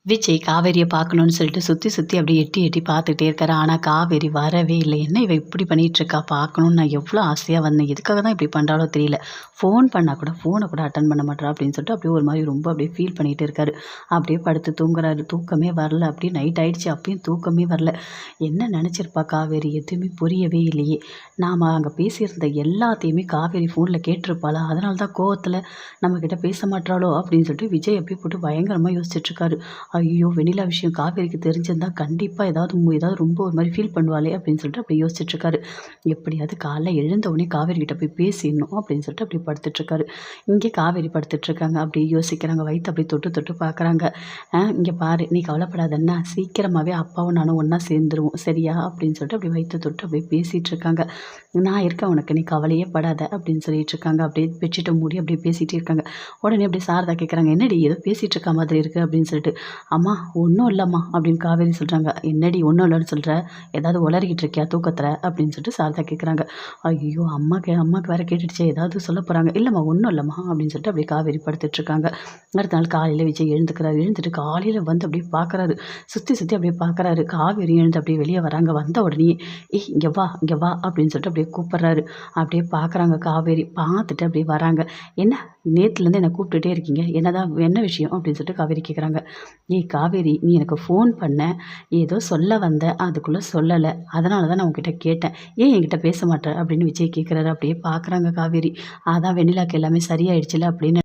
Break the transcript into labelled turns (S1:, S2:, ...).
S1: விஜய் காவேரியை பார்க்கணுன்னு சொல்லிட்டு சுற்றி சுற்றி அப்படியே எட்டி எட்டி பார்த்துட்டே இருக்காரு. ஆனால் காவேரி வரவே இல்லை. என்ன இவ இப்படி பண்ணிகிட்ருக்கா, பார்க்கணுன்னு நான் எவ்வளோ ஆசையாக வந்தேன், எதுக்காக தான் இப்படி பண்ணுறாலோ தெரியல. ஃபோன் பண்ணால் கூட ஃபோனை கூட அட்டன் பண்ண மாட்டேறா அப்படின்னு சொல்லிட்டு அப்படியே ஒரு மாதிரி ரொம்ப அப்படியே ஃபீல் பண்ணிகிட்டு இருக்காரு. அப்படியே படுத்து தூங்குறாரு. தூக்கமே வரல. அப்படியே நைட் ஆகிடுச்சு, அப்பயும் தூக்கமே வரல. என்ன நினச்சிருப்பா காவேரி, எதுவுமே புரியவே இல்லையே. நாம் அங்கே பேசியிருந்த எல்லாத்தையுமே காவேரி ஃபோனில் கேட்டிருப்பாளா, அதனால தான் கோவத்தில் நம்மக்கிட்ட பேச மாட்டாளோ அப்படின்னு சொல்லிட்டு விஜய் அப்படியே போட்டு பயங்கரமாக யோசிச்சுட்ருக்காரு. ஐயோ! வெண்ணிலா விஷயம் காவேரிக்கு தெரிஞ்சிருந்தா கண்டிப்பா ஏதாவது ரொம்ப ஒரு மாரி ஃபீல் பண்ணுவாளே! அப்படின்னு சொல்லிட்டு அப்படி யோசிச்சுட்ருக்காரு. எப்படியாவது காலைல எழுந்த உடனே காவேரி கிட்ட போய் பேசிடணும் அப்படின்னு சொல்லிட்டு அப்படி படுத்துட்ருக்காரு. இங்கே காவேரி படுத்துட்ருக்காங்க. அப்படியே யோசிக்கிறாங்க. வயித்த அப்படியே தொட்டு தொட்டு பார்க்குறாங்க. இங்கே பாரு, நீ கவலைப்படாத என்ன, சீக்கிரமாவே அப்பாவும் நானும் ஒண்ணா சேர்ந்துருவோம். சரியா? அப்படின்னு சொல்லிட்டு அப்படியே வயித்த தொட்டு அப்படியே பேசிட்ருக்காங்க. நான் இருக்கேன் உனக்கு, நீ கவலையே படாத அப்படின்னு சொல்லிட்ருக்காங்க. அப்படியே பெட்ஷீட்ட மூடி அப்படியே பேசிட்டே இருக்காங்க. உடனே அப்படியே சாரதா கேட்குறாங்க, என்னடி ஏதோ பேசிட்டு இருக்க மாதிரி இருக்கு அப்படின்னு சொல்லிட்டு. அம்மா ஒன்றும் இல்லைம்மா அப்படின்னு காவேரி சொல்கிறாங்க. என்னடி ஒன்றும் இல்லைன்னு சொல்கிற, ஏதாவது உளறிக்கிட்டு இருக்கியா தூக்கத்தில் அப்படின்னு சொல்லிட்டு சாரதா கேட்குறாங்க. ஐயோ, அம்மாக்கு வேற கேட்டுடுச்சே, ஏதாவது சொல்ல போகிறாங்க. இல்லைம்மா ஒன்றும் இல்லைம்மா அப்படின்னு சொல்லிட்டு அப்படியே காவேரி படுத்துட்ருக்காங்க. அடுத்த நாள் காலையில் விஜய் எழுந்துக்கிறாரு. எழுந்துட்டு காலையில் வந்து அப்படியே பார்க்குறாரு. சுற்றி சுற்றி அப்படியே பார்க்குறாரு. காவேரி எழுந்து அப்படியே வெளியே வராங்க. வந்த உடனே ஏய் இங்கே வா இங்கே வா அப்படின்னு சொல்லிட்டு அப்படியே கூப்பிட்றாரு. அப்படியே பார்க்குறாங்க காவேரி. பார்த்துட்டு அப்படியே வராங்க. என்ன நேற்றுலேருந்து என்னை கூப்பிட்டுட்டே இருக்கீங்க, என்ன விஷயம் அப்படின்னு சொல்லிட்டு காவேரி கேட்குறாங்க. ஏய் காவேரி, நீ எனக்கு ஃபோன் பண்ண, ஏதோ சொல்ல வந்த, அதுக்குள்ளே சொல்லலை, அதனால தான் நான் உங்ககிட்ட கேட்டேன், ஏன் என்கிட்ட பேச மாட்டேற அப்படின்னு விஜய் கேட்குறாரு. அப்படியே பார்க்குறாங்க காவேரி. அதான் வெண்ணிலாக்கு எல்லாமே சரியாயிடுச்சுல அப்படின்னு